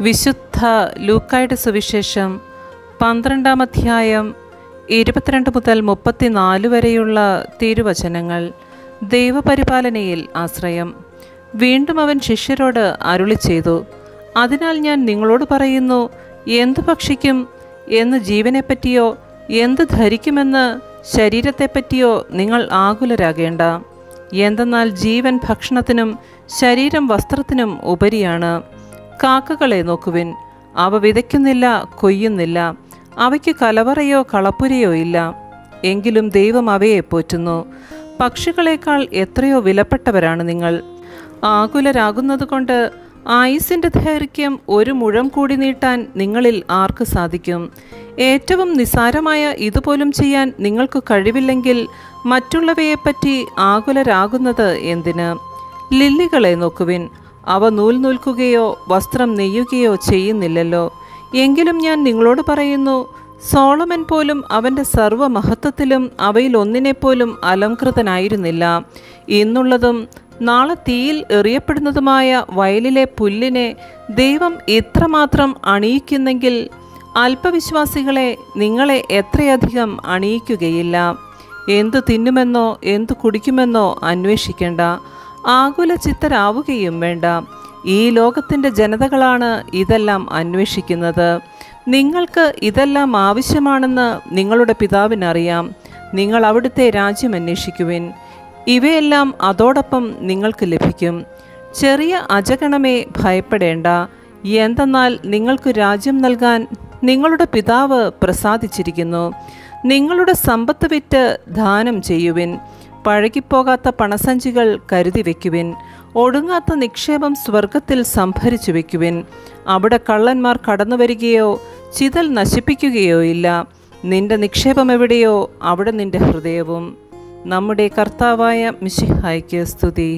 വിശുദ്ധ ലൂക്കായുടെ സുവിശേഷം 12-ാം അധ്യായം 22 മുതൽ 34 വരെയുള്ള തിരുവചനങ്ങൾ. ദൈവപരിപാലനയിൽ ആശ്രയം. വീണ്ടും അവൻ ശിഷ്യരോട് അരുളി ചെയ്തു, അതിനാൽ ഞാൻ നിങ്ങളോട് പറയുന്നു, എന്തു ഭക്ഷിക്കും എന്ന് ജീവനെപ്പറ്റിയോ എന്ത് ധരിക്കുമെന്ന് ശരീരത്തെപ്പറ്റിയോ നിങ്ങൾ ആകുലരാകേണ്ട. എന്തെന്നാൽ ജീവൻ ഭക്ഷണത്തിനും ശരീരം വസ്ത്രത്തിനും ഉപരിയാണ്. കാക്കകളെ നോക്കുവിൻ, അവ വിതയ്ക്കുന്നില്ല, കൊയ്യുന്നില്ല, അവയ്ക്ക് കലവറയോ കളപ്പുരയോ ഇല്ല, എങ്കിലും ദൈവം അവയെ പോറ്റുന്നു. പക്ഷികളേക്കാൾ എത്രയോ വിലപ്പെട്ടവരാണ് നിങ്ങൾ. ആകുലരാകുന്നതുകൊണ്ട് ആയുസ്സിൻ്റെ ദൈർഘ്യം ഒരു മുഴം കൂടി നീട്ടാൻ നിങ്ങളിൽ ആർക്ക് സാധിക്കും? ഏറ്റവും നിസ്സാരമായ ഇതുപോലും ചെയ്യാൻ നിങ്ങൾക്ക് കഴിവില്ലെങ്കിൽ മറ്റുള്ളവയെപ്പറ്റി ആകുലരാകുന്നത് എന്തിന്? ലില്ലികളെ നോക്കുവിൻ, അവ നൂൽ നൂൽക്കുകയോ വസ്ത്രം നെയ്യുകയോ ചെയ്യുന്നില്ലല്ലോ. എങ്കിലും ഞാൻ നിങ്ങളോട് പറയുന്നു, സോളമൻ പോലും അവൻ്റെ സർവ്വമഹത്വത്തിലും അവയിൽ ഒന്നിനെപ്പോലും അലംകൃതനായിരുന്നില്ല. ഇന്നുള്ളതും നാളെ തീയിൽ എറിയപ്പെടുന്നതുമായ വയലിലെ പുല്ലിനെ ദൈവം ഇത്രമാത്രം അണിയിക്കുന്നെങ്കിൽ അല്പവിശ്വാസികളെ നിങ്ങളെ എത്രയധികം അണിയിക്കുകയില്ല. എന്തു തിന്നുമെന്നോ എന്തു കുടിക്കുമെന്നോ അന്വേഷിക്കേണ്ട, ആകുല ചിത്തരാവുകയും വേണ്ട. ഈ ലോകത്തിൻ്റെ ജനതകളാണ് ഇതെല്ലാം അന്വേഷിക്കുന്നത്. നിങ്ങൾക്ക് ഇതെല്ലാം ആവശ്യമാണെന്ന് നിങ്ങളുടെ പിതാവിനറിയാം. നിങ്ങൾ അവിടുത്തെ രാജ്യം അന്വേഷിക്കുവിൻ, ഇവയെല്ലാം അതോടൊപ്പം നിങ്ങൾക്ക് ലഭിക്കും. ചെറിയ അജഗണമേ, ഭയപ്പെടേണ്ട. എന്തെന്നാൽ നിങ്ങൾക്ക് രാജ്യം നൽകാൻ നിങ്ങളുടെ പിതാവ് പ്രസാദിച്ചിരിക്കുന്നു. നിങ്ങളുടെ സമ്പത്ത് വിറ്റ് ദാനം ചെയ്യുവിൻ. പഴകിപ്പോകാത്ത പണസഞ്ചികൾ കരുതി വയ്ക്കുവിൻ. ഒടുങ്ങാത്ത നിക്ഷേപം സ്വർഗത്തിൽ സംഭരിച്ചു വയ്ക്കുവിൻ. അവിടെ കള്ളന്മാർ കടന്നു വരികയോ ചിതൽ നശിപ്പിക്കുകയോ ഇല്ല. നിന്റെ നിക്ഷേപം എവിടെയോ അവിടെ നിന്റെ ഹൃദയവും. നമ്മുടെ കർത്താവായ മിശിഹായ്ക്ക് സ്തുതി.